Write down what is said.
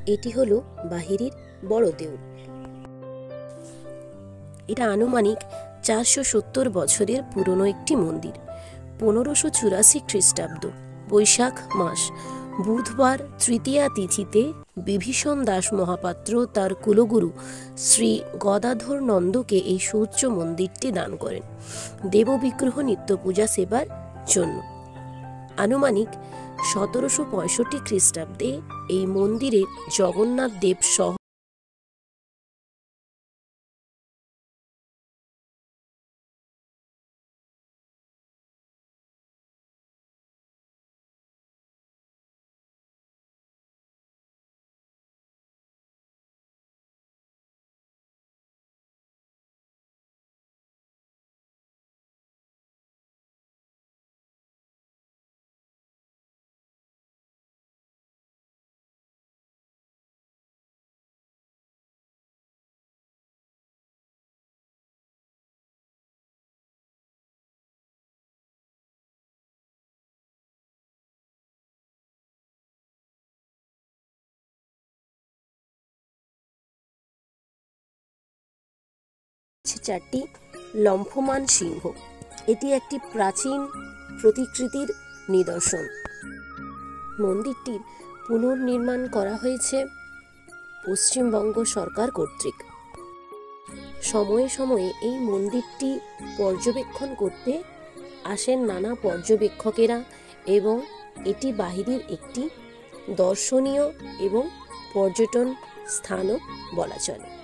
এটি হলো বাহিরের বড় দেউল। এটা আনুমানিক 470 বছরের পুরনো একটি মন্দির। 1584 খ্রিস্টাব্দ বৈশাখ মাস বুধবার তৃতীয়া তিথিতে বিভীষণ দাস মহাপাত্র তার কুলগুরু শ্রী গদাধর নন্দকে এই সুউচ্চ মন্দিরটি দান করেন দেববিগ্রহ নিত্য পূজা সেবার জন্য। আনুমানিক 1765 খ্রিস্টাব্দে এই মন্দিরে জগন্নাথ দেব সহ চারটি লম্ফমান সিংহ। এটি একটি প্রাচীন প্রতিকৃতির নিদর্শন। মন্দিরটির পুনর্নির্মাণ করা হয়েছে পশ্চিমবঙ্গ সরকার কর্তৃক। সময়ে সময়ে এই মন্দিরটি পর্যবেক্ষণ করতে আসেন নানা পর্যবেক্ষকেরা এবং এটি বাহিরের একটি দর্শনীয় এবং পর্যটন স্থানও বলা চলে।